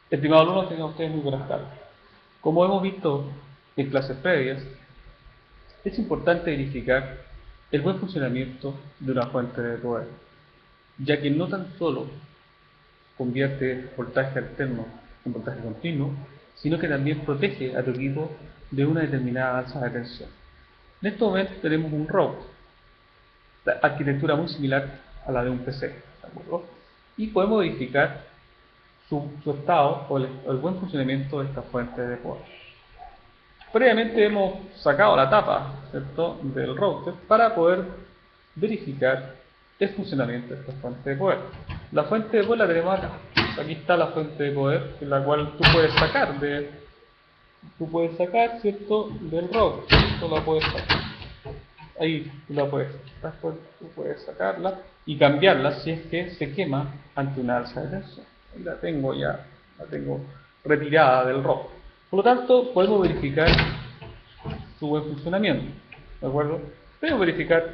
Estimados alumnos, tengan ustedes muy buenas tardes. Como hemos visto en clases previas, es importante verificar el buen funcionamiento de una fuente de poder, ya que no tan solo convierte voltaje alterno en voltaje continuo, sino que también protege a tu equipo de una determinada alza de tensión. En este momento tenemos un router, la arquitectura muy similar a la de un PC, ¿de acuerdo? Y podemos verificar su estado o el buen funcionamiento de esta fuente de poder. Previamente hemos sacado la tapa, ¿cierto?, del router para poder verificar el funcionamiento de esta fuente de poder. La fuente de poder la tenemos acá. Aquí está la fuente de poder, en la cual tú puedes sacar, ¿cierto?, del router. Tú la puedes sacar. Ahí tú puedes sacarla y cambiarla si es que se quema ante una alza de tensión. La tengo retirada del router. Por lo tanto, podemos verificar su buen funcionamiento, ¿de acuerdo? Podemos verificar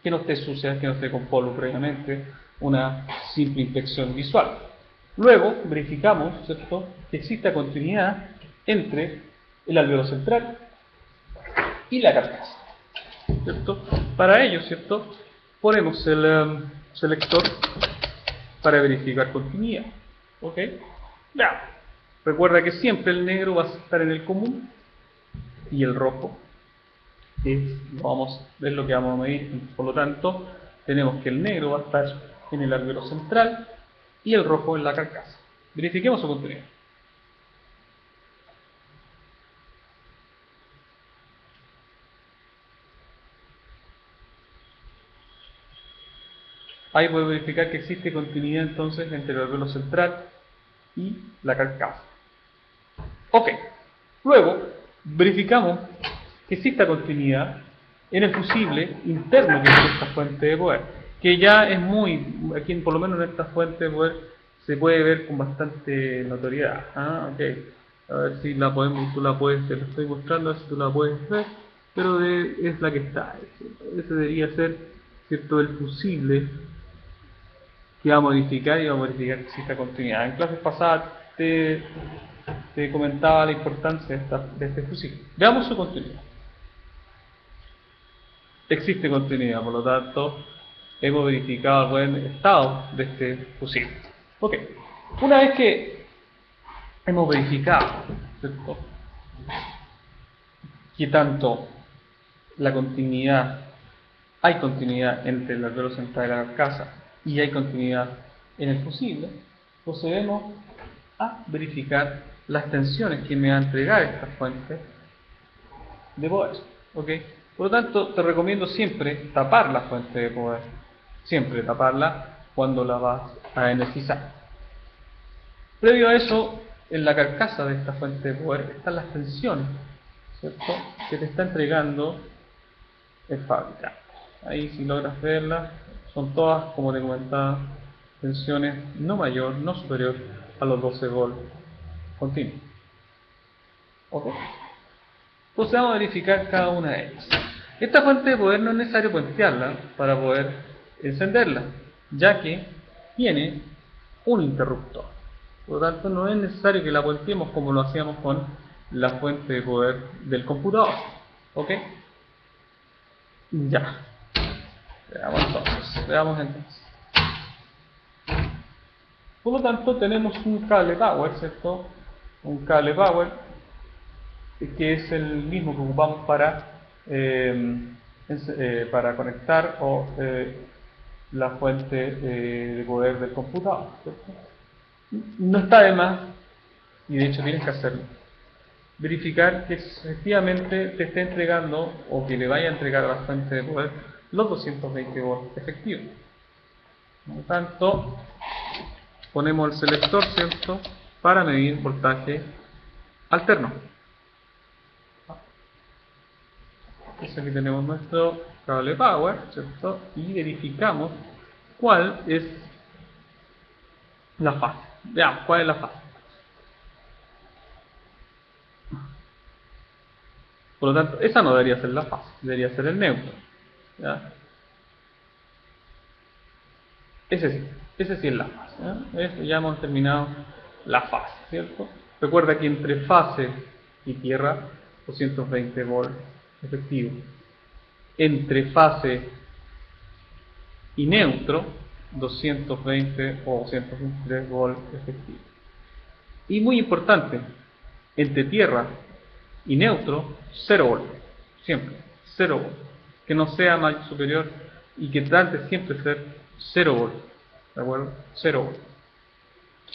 que no esté sucia, que no esté con polvo previamente, una simple inspección visual. Luego verificamos, ¿cierto?, que exista continuidad entre el alveolo central y la carcasa, ¿cierto? Para ello, ¿cierto?, ponemos el selector para verificar continuidad, ¿ok? Ya. Recuerda que siempre el negro va a estar en el común y el rojo es lo que vamos a medir. Por lo tanto, tenemos que el negro va a estar en el alveolo central y el rojo en la carcasa. Verifiquemos su continuidad. Ahí puede verificar que existe continuidad entonces entre el alveolo central y la carcasa. Ok. Luego, verificamos que exista continuidad en el fusible interno que es esta fuente de poder, que ya es aquí por lo menos en esta fuente de poder se puede ver con bastante notoriedad. Okay. A ver si tú la puedes, te la estoy mostrando, a ver si tú la puedes ver, pero es la que está. Ese debería ser, ¿cierto?, el fusible que va a modificar y va a modificar que exista continuidad. En clases pasadas te comentaba la importancia de este fusible. Veamos su continuidad. Existe continuidad, por lo tanto, hemos verificado el buen estado de este fusible. Ok, una vez que hemos verificado, ¿cierto?, que tanto hay continuidad entre el alveolo central y la carcasa y hay continuidad en el fusible, procedemos a verificar las tensiones que me va a entregar esta fuente de poder. ¿Ok? Por lo tanto, te recomiendo siempre tapar la fuente de poder. Siempre taparla cuando la vas a energizar. Previo a eso, en la carcasa de esta fuente de poder están las tensiones, ¿cierto?, que te está entregando el fabricante. Ahí, si logras verlas, son todas, como te comentaba, tensiones no mayor, no superior a los 12 volts continuos. ¿Ok? Pues vamos a verificar cada una de ellas. Esta fuente de poder no es necesario puentearla para poder encenderla, ya que tiene un interruptor. Por lo tanto, no es necesario que la puenteemos como lo hacíamos con la fuente de poder del computador. ¿Ok? Ya. Veamos entonces. Por lo tanto, tenemos un cable power, ¿cierto? Un cable power que es el mismo que ocupamos para conectar la fuente de poder del computador, ¿cierto? No está de más, y de hecho tienes que hacerlo, verificar que efectivamente te esté entregando o que le vaya a entregar a la fuente de poder los 220 volts efectivos. Por lo tanto, ponemos el selector, ¿cierto?, para medir voltaje alterno. Entonces aquí tenemos nuestro cable power, ¿cierto?, y verificamos cuál es la fase. Veamos cuál es la fase. Por lo tanto, esa no debería ser la fase, debería ser el neutro, ¿ya? Ese sí es la fase, ¿ya? Ya hemos terminado la fase, ¿cierto? Recuerda que entre fase y tierra, 220 volts efectivos. Entre fase y neutro, 220 o 223 volts efectivos. Y muy importante, entre tierra y neutro, 0 volts. Siempre, 0 volts. Que no sea más superior y que trate siempre de ser 0 volts. ¿De acuerdo? 0 volts.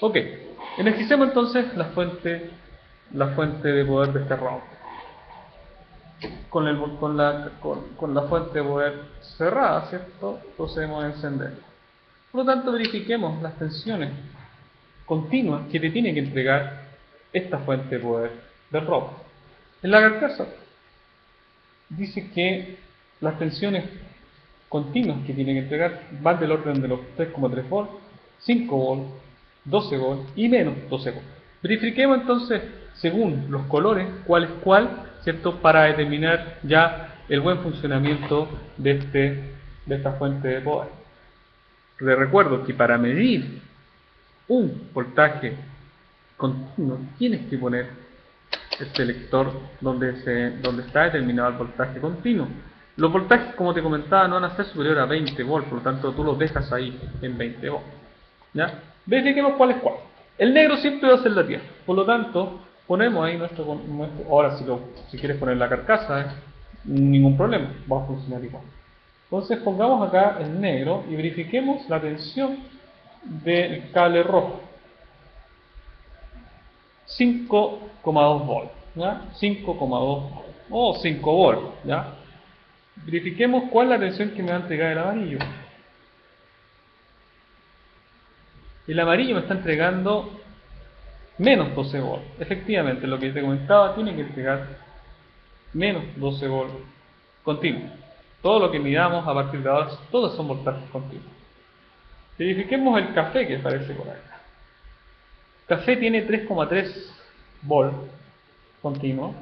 Ok, energicemos entonces la fuente de poder de este router. Con la fuente de poder cerrada, ¿cierto? Procedemos a encender. Por lo tanto, verifiquemos las tensiones continuas que te tiene que entregar esta fuente de poder del router. En la carcasa dice que las tensiones continuas que tiene que entregar van del orden de los 3,3 volts, 5 volts, 12 volts y menos 12 volts. Verifiquemos entonces, según los colores, cuál es cuál, ¿cierto? Para determinar ya el buen funcionamiento de esta fuente de poder. Les recuerdo que para medir un voltaje continuo tienes que poner el selector donde está determinado el voltaje continuo. Los voltajes, como te comentaba, no van a ser superiores a 20 volts, por lo tanto tú los dejas ahí en 20 volts. ¿Ya? Verifiquemos cuál es cuál. El negro siempre va a ser la tierra, por lo tanto ponemos ahí nuestro ahora si quieres poner la carcasa, ningún problema, va a funcionar igual. Entonces pongamos acá el negro y verifiquemos la tensión del cable rojo. 5,2 volts, ¿ya? 5,2 o 5 volts, ¿ya? Verifiquemos cuál es la tensión que me va a entregar el amarillo. El amarillo me está entregando menos 12 volts. Efectivamente, lo que te comentaba tiene que entregar menos 12 volts continuos. Todo lo que midamos a partir de ahora, todos son voltajes continuos. Verifiquemos el café que aparece por acá. Café tiene 3,3 volts continuos,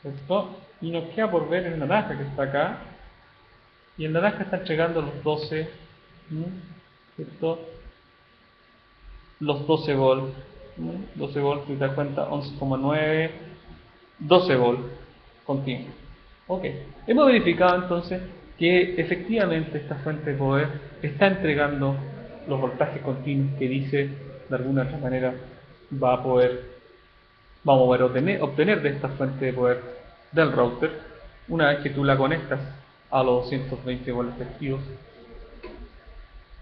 ¿cierto? Y nos queda por ver el naranja que está acá. Y el naranja está entregando los 12, ¿cierto? Los 12 volts. 12 volts, si te das cuenta, 11,9, 12 volts continuos. Ok, hemos verificado entonces que efectivamente esta fuente de poder está entregando los voltajes continuos que dice de alguna otra manera vamos a poder obtener de esta fuente de poder del router una vez que tú la conectas a los 220 volts efectivos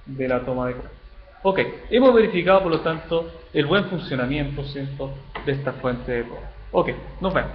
de la toma de corriente. Ok, hemos verificado por lo tanto el buen funcionamiento, ¿cierto?, de esta fuente de poder. Ok, nos vemos.